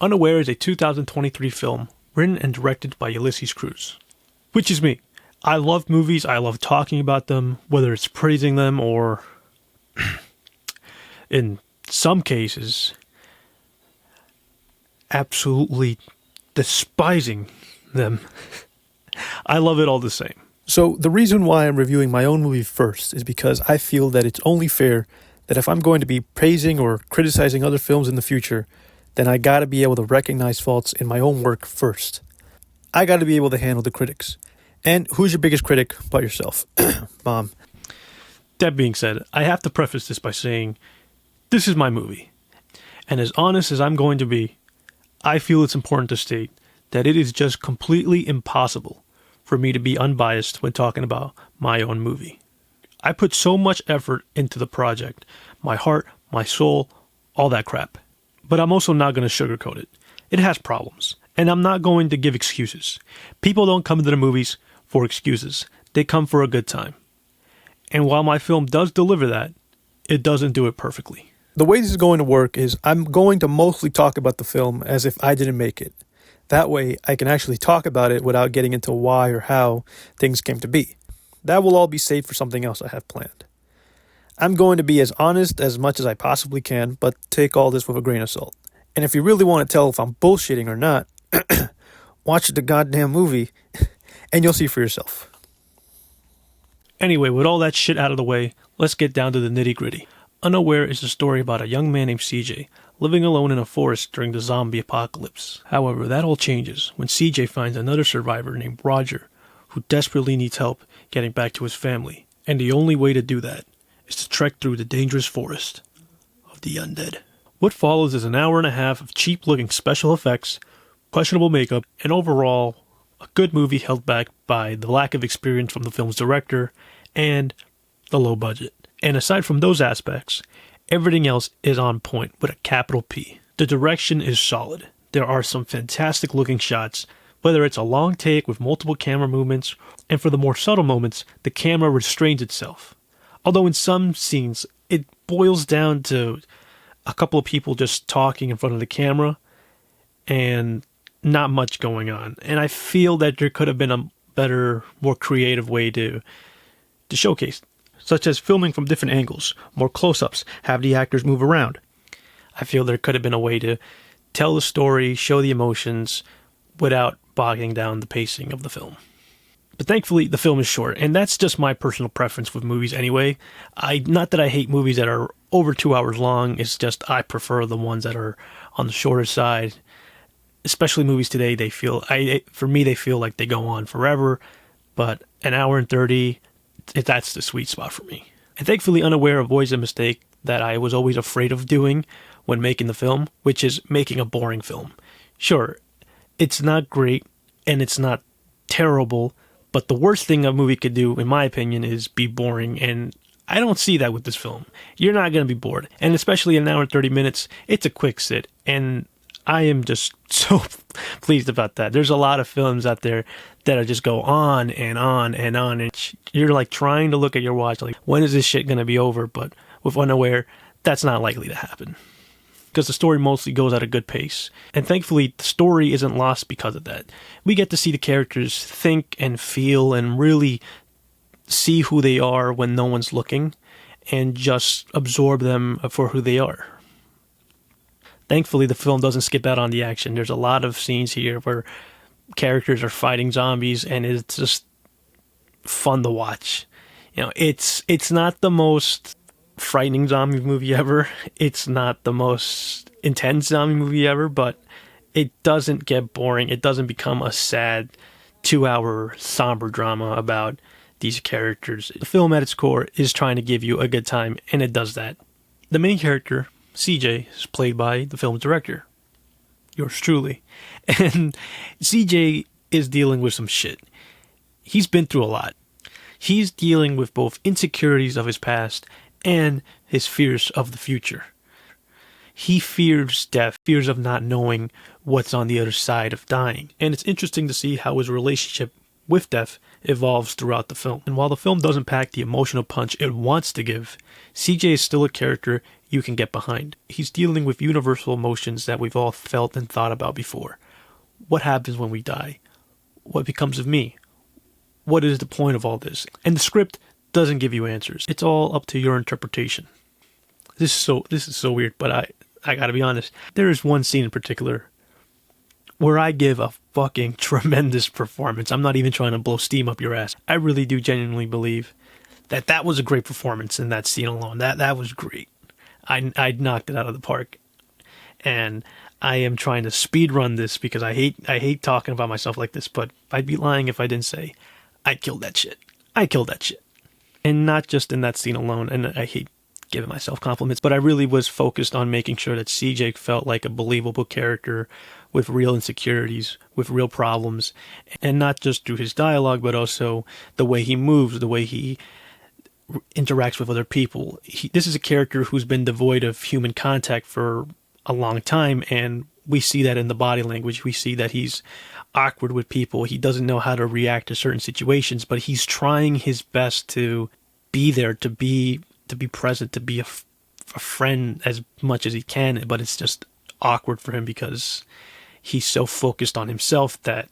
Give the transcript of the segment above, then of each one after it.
Unaware is a 2023 film written and directed by Ulysses Cruz, which is me. I love movies. I love talking about them, whether it's praising them or, in some cases, absolutely despising them. I love it all the same. So the reason why I'm reviewing my own movie first is because I feel that it's only fair that if I'm going to be praising or criticizing other films in the future, then I gotta be able to recognize faults in my own work first. I gotta be able to handle the critics. And who's your biggest critic but yourself? Mom. That being said, I have to preface this by saying, this is my movie. And as honest as I'm going to be, I feel it's important to state that it is just completely impossible for me to be unbiased when talking about my own movie. I put so much effort into the project, my heart, my soul, all that crap. But I'm also not going to sugarcoat it. It has problems, and I'm not going to give excuses. People don't come to the movies for excuses. They come for a good time. And while my film does deliver that, it doesn't do it perfectly. The way this is going to work is I'm going to mostly talk about the film as if I didn't make it. That way, I can actually talk about it without getting into why or how things came to be. That will all be saved for something else I have planned. I'm going to be as honest as much as I possibly can, but take all this with a grain of salt. And if you really want to tell if I'm bullshitting or not, watch the goddamn movie, and you'll see for yourself. Anyway, with all that shit out of the way, let's get down to the nitty-gritty. Unaware is a story about a young man named CJ, living alone in a forest during the zombie apocalypse. However, that all changes when CJ finds another survivor named Roger, who desperately needs help getting back to his family. And the only way to do that is to trek through the dangerous forest of the undead. What follows is an hour and a half of cheap-looking special effects, questionable makeup, and overall, a good movie held back by the lack of experience from the film's director and the low budget. And aside from those aspects, everything else is on point with a capital P. The direction is solid. There are some fantastic looking shots, whether it's a long take with multiple camera movements, and for the more subtle moments, the camera restrains itself. Although in some scenes, it boils down to a couple of people just talking in front of the camera, and not much going on. And I feel that there could have been a better, more creative way to showcase, such as filming from different angles, more close-ups, have the actors move around. I feel there could have been a way to tell the story, show the emotions, without bogging down the pacing of the film. But thankfully, the film is short, and that's just my personal preference with movies anyway. Not that I hate movies that are over 2 hours long, it's just I prefer the ones that are on the shorter side. Especially movies today, they feel like they go on forever, but an hour and 30, that's the sweet spot for me. And thankfully, Unaware avoids a mistake that I was always afraid of doing when making the film, which is making a boring film. Sure, it's not great, and it's not terrible, but the worst thing a movie could do, in my opinion, is be boring, and I don't see that with this film. You're not going to be bored, and especially in an hour and 30 minutes, it's a quick sit, and I am just so pleased about that. There's a lot of films out there that are just go on and on and on, and you're like trying to look at your watch, like, when is this shit going to be over? But with Unaware, that's not likely to happen, because the story mostly goes at a good pace. And thankfully, the story isn't lost because of that. We get to see the characters think and feel and really see who they are when no one's looking, and just absorb them for who they are. Thankfully, the film doesn't skip out on the action. There's a lot of scenes here where characters are fighting zombies, and it's just fun to watch. You know, it's not the most frightening zombie movie ever. It's not the most intense zombie movie ever, but it doesn't get boring. It doesn't become a sad 2-hour somber drama about these characters. The film at its core is trying to give you a good time, and it does that. The main character, CJ, is played by the film's director, yours truly. And CJ is dealing with some shit. He's been through a lot. He's dealing with both insecurities of his past and his fears of the future. He fears death, fears of not knowing what's on the other side of dying. And it's interesting to see how his relationship with death evolves throughout the film. And while the film doesn't pack the emotional punch it wants to give, CJ is still a character you can get behind. He's dealing with universal emotions that we've all felt and thought about before. What happens when we die? What becomes of me? What is the point of all this? And the script doesn't give you answers. It's all up to your interpretation. This is so weird, but I gotta be honest. There is one scene in particular where I give a fucking tremendous performance. I'm not even trying to blow steam up your ass. I really do genuinely believe that was a great performance in that scene alone. That was great. I knocked it out of the park. And I am trying to speed run this because I hate talking about myself like this, but I'd be lying if I didn't say I killed that shit. I killed that shit. And not just in that scene alone, and I hate giving myself compliments, but I really was focused on making sure that CJ felt like a believable character with real insecurities, with real problems, and not just through his dialogue, but also the way he moves, the way he interacts with other people. This is a character who's been devoid of human contact for a long time, and we see that in the body language. We see that he's awkward with people. He doesn't know how to react to certain situations, but he's trying his best to be there, to be present, to be a friend as much as he can, but it's just awkward for him because he's so focused on himself that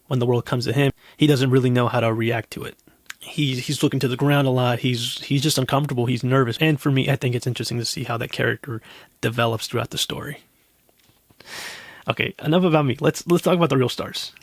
when the world comes to him, he doesn't really know how to react to it. He's looking to the ground a lot. He's just uncomfortable. He's nervous. And for me, I think it's interesting to see how that character develops throughout the story. Okay, enough about me. Let's talk about the real stars.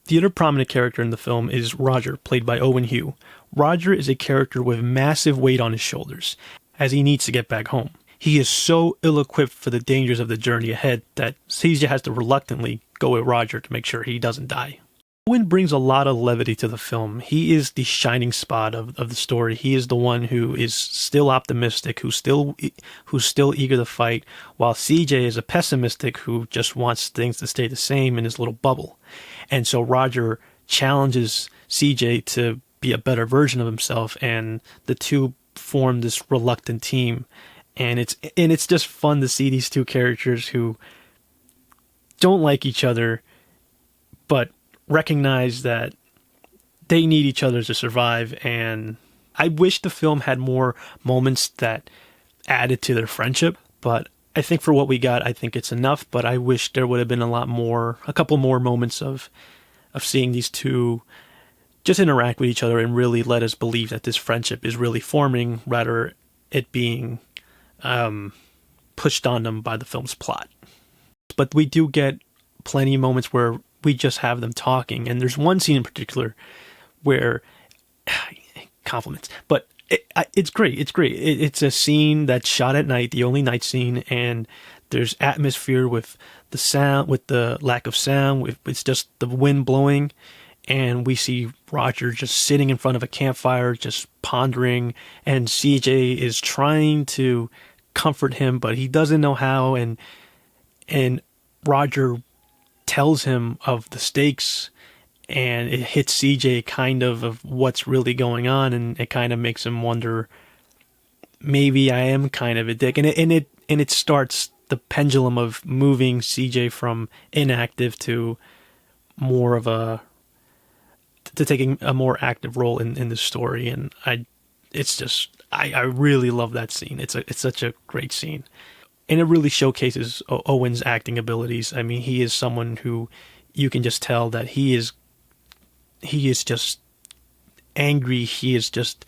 The other prominent character in the film is Roger, played by Owen Hugh. Roger is a character with massive weight on his shoulders, as he needs to get back home. He is so ill-equipped for the dangers of the journey ahead that CJ has to reluctantly go with Roger to make sure he doesn't die. Owen brings a lot of levity to the film. He is the shining spot of the story. He is the one who is still optimistic, who's still eager to fight, while CJ is a pessimistic who just wants things to stay the same in his little bubble. And so Roger challenges CJ to be a better version of himself, and the two form this reluctant team. And it's just fun to see these two characters who don't like each other, but recognize that they need each other to survive. And I wish the film had more moments that added to their friendship, but I think for what we got, I think it's enough. But I wish there would have been a couple more moments of seeing these two just interact with each other and really let us believe that this friendship is really forming, rather it being pushed on them by the film's plot. But we do get plenty of moments where we just have them talking, and there's one scene in particular where compliments, but it's great. It's a scene that's shot at night, the only night scene, and there's atmosphere with the sound, with the lack of sound. It's just the wind blowing, and we see Roger just sitting in front of a campfire, just pondering, and CJ is trying to comfort him, but he doesn't know how, and Roger tells him of the stakes, and it hits CJ kind of what's really going on, and it kind of makes him wonder, maybe I am kind of a dick, and it starts the pendulum of moving CJ from inactive to more of to taking a more active role in the story. And I really love that scene. It's such a great scene. And it really showcases Owen's acting abilities. I mean, he is someone who you can just tell that he is just angry. He is just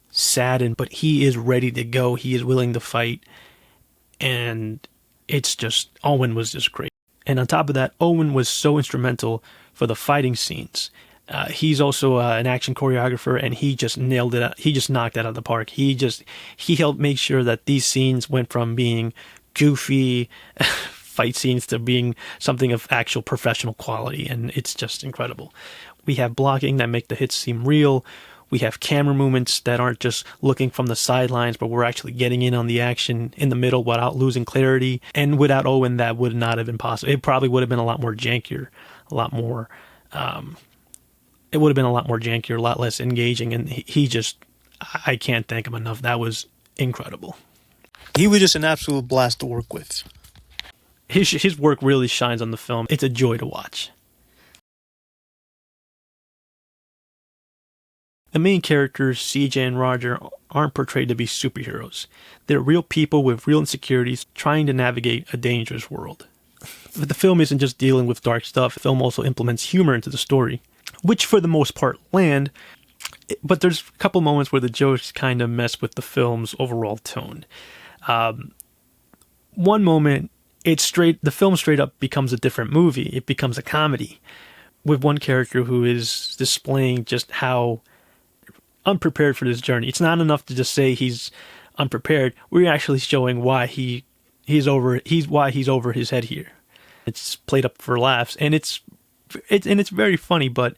saddened, but he is ready to go. He is willing to fight. And Owen was just great. And on top of that, Owen was so instrumental for the fighting scenes. He's also an action choreographer, and he just nailed it. He just knocked it out of the park. He helped make sure that these scenes went from being goofy fight scenes to being something of actual professional quality, and it's just incredible. We have blocking that make the hits seem real. We have camera movements that aren't just looking from the sidelines, but we're actually getting in on the action in the middle without losing clarity. And without Owen, that would not have been possible. It probably would have been a lot more jankier, a lot less engaging. And I can't thank him enough. That was incredible. He was just an absolute blast to work with. His work really shines on the film. It's a joy to watch. The main characters, CJ and Roger, aren't portrayed to be superheroes. They're real people with real insecurities trying to navigate a dangerous world. But the film isn't just dealing with dark stuff. The film also implements humor into the story, which for the most part land, but there's a couple moments where the jokes kind of mess with the film's overall tone. One moment, the film straight up becomes a different movie. It becomes a comedy with one character who is displaying just how unprepared for this journey. It's not enough to just say he's unprepared. We're actually showing why he's over his head here. It's played up for laughs, and it's very funny, but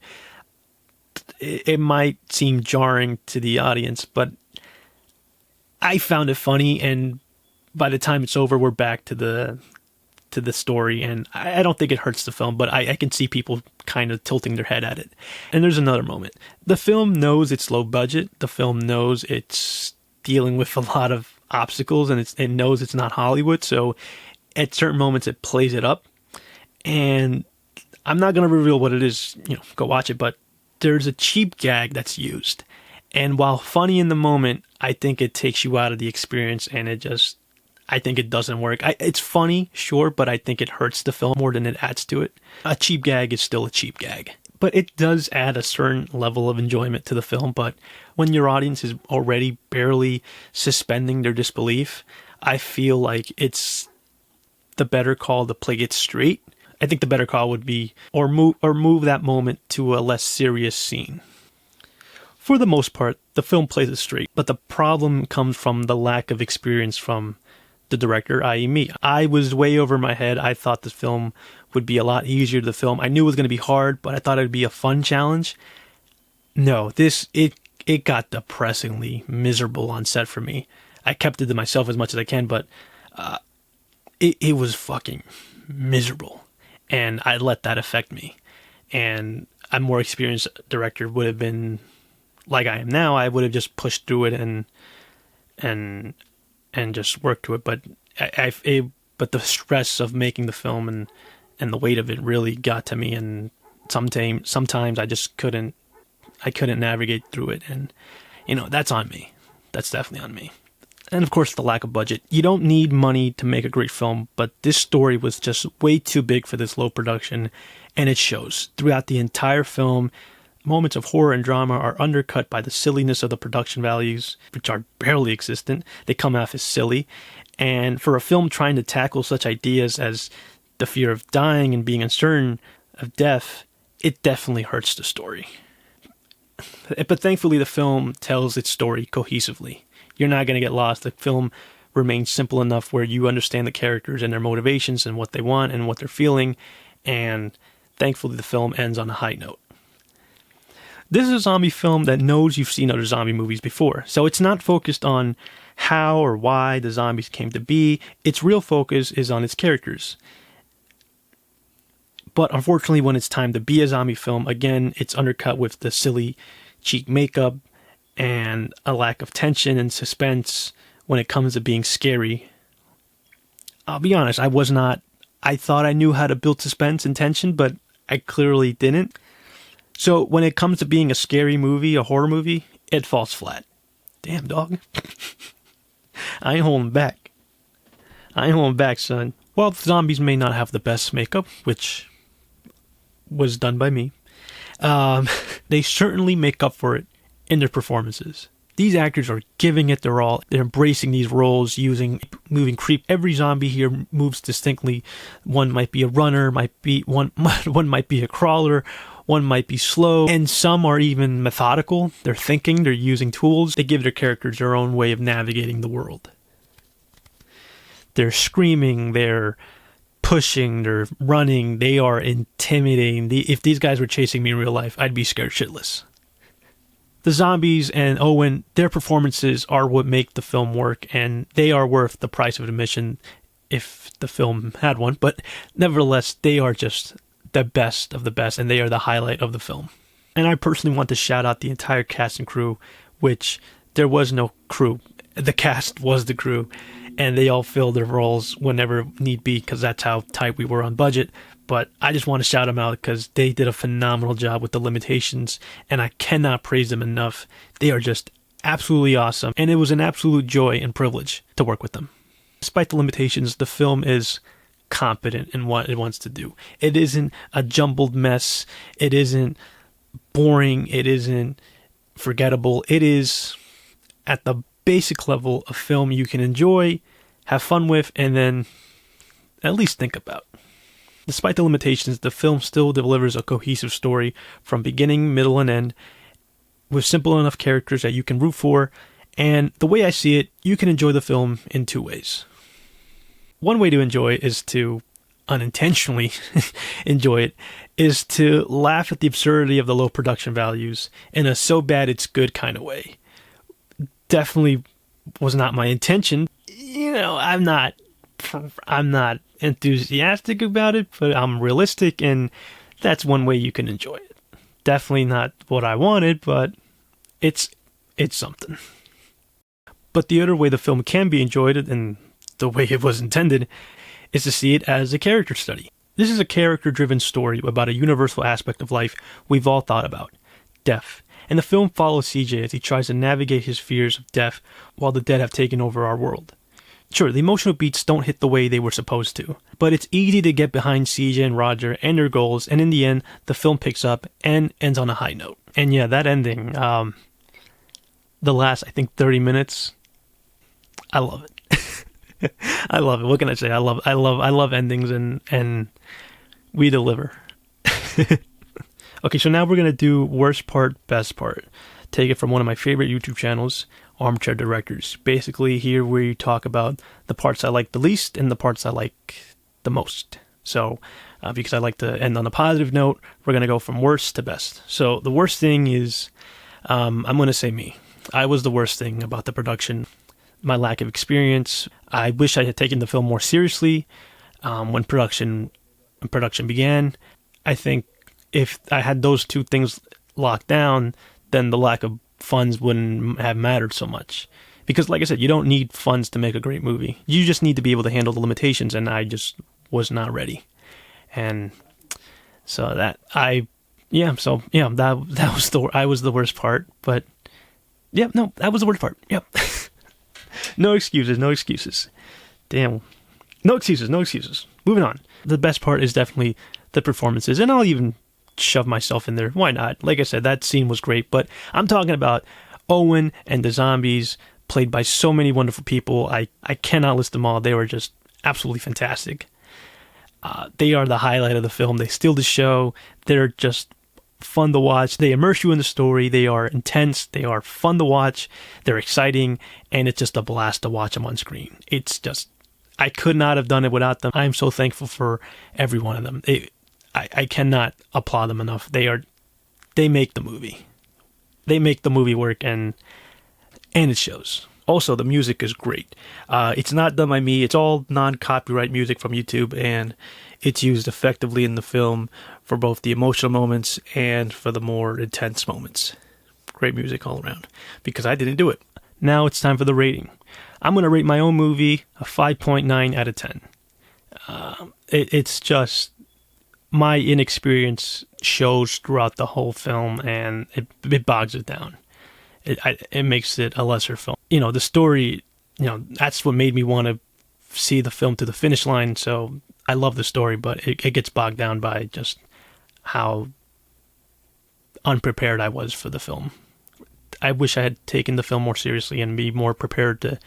it might seem jarring to the audience, but I found it funny, and by the time it's over, we're back to the story, and I don't think it hurts the film, but I can see people kind of tilting their head at it. And there's another moment. The film knows it's low budget. The film knows it's dealing with a lot of obstacles, and it knows it's not Hollywood, so at certain moments it plays it up. And I'm not going to reveal what it is, go watch it, but there's a cheap gag that's used. And while funny in the moment, I think it takes you out of the experience, and I think it doesn't work. It's funny, sure, but I think it hurts the film more than it adds to it. A cheap gag is still a cheap gag. But it does add a certain level of enjoyment to the film, but when your audience is already barely suspending their disbelief, I feel like it's the better call to play it straight. I think the better call would be or move that moment to a less serious scene. For the most part, the film plays it straight, but the problem comes from the lack of experience from the director, i.e. me. I was way over my head. I thought this film would be a lot easier to film. I knew it was going to be hard, but I thought it would be a fun challenge. No, it got depressingly miserable on set for me. I kept it to myself as much as I can, but it was fucking miserable. And I let that affect me. And a more experienced director would have been like I am now. I would have just pushed through it and just worked through it. But but the stress of making the film and the weight of it really got to me. And sometimes I just couldn't navigate through it. And that's on me. That's definitely on me. And of course, the lack of budget. You don't need money to make a great film, but this story was just way too big for this low production, and it shows. Throughout the entire film, moments of horror and drama are undercut by the silliness of the production values, which are barely existent. They come off as silly. And for a film trying to tackle such ideas as the fear of dying and being uncertain of death, it definitely hurts the story. But thankfully, the film tells its story cohesively. You're not going to get lost. The film remains simple enough where you understand the characters and their motivations and what they want and what they're feeling. And thankfully, the film ends on a high note. This is a zombie film that knows you've seen other zombie movies before. So it's not focused on how or why the zombies came to be. Its real focus is on its characters. But unfortunately, when it's time to be a zombie film, again, it's undercut with the silly, cheap makeup and a lack of tension and suspense when it comes to being scary. I'll be honest, I thought I knew how to build suspense and tension, but I clearly didn't. So when it comes to being a scary movie, a horror movie, it falls flat. Damn, dog. I ain't holding back. Son. While the zombies may not have the best makeup, which was done by me, they certainly make up for it in their performances. These actors are giving it their all. They're embracing these roles, moving creep. Every zombie here moves distinctly. One might be a runner, one might be a crawler, one might be slow, and some are even methodical. They're thinking, they're using tools. They give their characters their own way of navigating the world. They're screaming, they're pushing, they're running, they are intimidating. If these guys were chasing me in real life, I'd be scared shitless. The zombies and Owen, their performances are what make the film work, and they are worth the price of admission if the film had one. But nevertheless, they are just the best of the best, and they are the highlight of the film. And I personally want to shout out the entire cast and crew, which there was no crew. The cast was the crew. and they all filled their roles whenever need be because that's how tight we were on budget. But I just want to shout them out because they did a phenomenal job with the limitations, and I cannot praise them enough. They are just absolutely awesome, and it was an absolute joy and privilege to work with them. Despite the limitations, the film is competent in what it wants to do. It isn't a jumbled mess. It isn't boring. It isn't forgettable. It is, at the basic level, a film you can enjoy, have fun with, and then at least think about. Despite the limitations, the film still delivers a cohesive story from beginning, middle, and end, with simple enough characters that you can root for, and the way I see it, you can enjoy the film in two ways. One way to enjoy is to unintentionally enjoy it, is to laugh at the absurdity of the low production values in a so bad it's good kind of way. Definitely was not my intention. I'm not enthusiastic about it, but I'm realistic, and that's one way you can enjoy it. Definitely not what I wanted, but it's something. But the other way the film can be enjoyed, and the way it was intended, is to see it as a character study. This is a character-driven story about a universal aspect of life we've all thought about: death. And the film follows CJ as he tries to navigate his fears of death while the dead have taken over our world. Sure, the emotional beats don't hit the way they were supposed to, but it's easy to get behind CJ and Roger and their goals, and in the end, the film picks up and ends on a high note. And yeah, that ending, the last, I think, 30 minutes, I love it. I love it. What can I say? I love endings, and we deliver. Okay, so now we're going to do worst part, best part. Take it from one of my favorite YouTube channels, Armchair Directors. Basically, here we talk about the parts I like the least and the parts I like the most. So, because I like to end on a positive note, we're going to go from worst to best. So, the worst thing is, I'm going to say me. I was the worst thing about the production. My lack of experience. I wish I had taken the film more seriously when production began. I think if I had those two things locked down, then the lack of funds wouldn't have mattered so much. Because like I said, you don't need funds to make a great movie. You just need to be able to handle the limitations, and I just was not ready. And so that I was the worst part, but that was the worst part. Yep. No excuses. Damn. No excuses. Moving on. The best part is definitely the performances, and I'll even shove myself in there. Why not? Like I said, that scene was great, but I'm talking about Owen and the zombies, played by so many wonderful people. I cannot list them all. They were just absolutely fantastic. They are the highlight of the film. They steal the show. They're just fun to watch. They immerse you in the story. They are intense. They are fun to watch. They're exciting, and it's just a blast to watch them on screen. It's just, I could not have done it without them. I'm so thankful for every one of them. I cannot applaud them enough. They make the movie. They make the movie work, and it shows. Also, the music is great. It's not done by me. It's all non-copyright music from YouTube, and it's used effectively in the film for both the emotional moments and for the more intense moments. Great music all around, because I didn't do it. Now it's time for the rating. I'm going to rate my own movie a 5.9 out of 10. It's just, my inexperience shows throughout the whole film, and it bogs it down. It makes it a lesser film. The story, that's what made me want to see the film to the finish line. So I love the story, but it gets bogged down by just how unprepared I was for the film. I wish I had taken the film more seriously and be more prepared to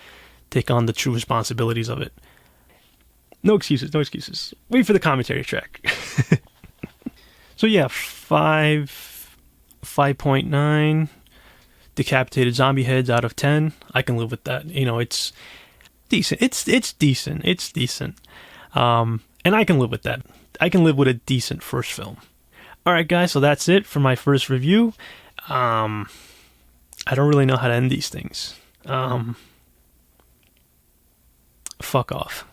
take on the true responsibilities of it. No excuses. Wait for the commentary track. So yeah, 5.9 decapitated zombie heads out of 10. I can live with that. It's decent. It's decent. And I can live with that. I can live with a decent first film. All right, guys. So that's it for my first review. I don't really know how to end these things. Fuck off.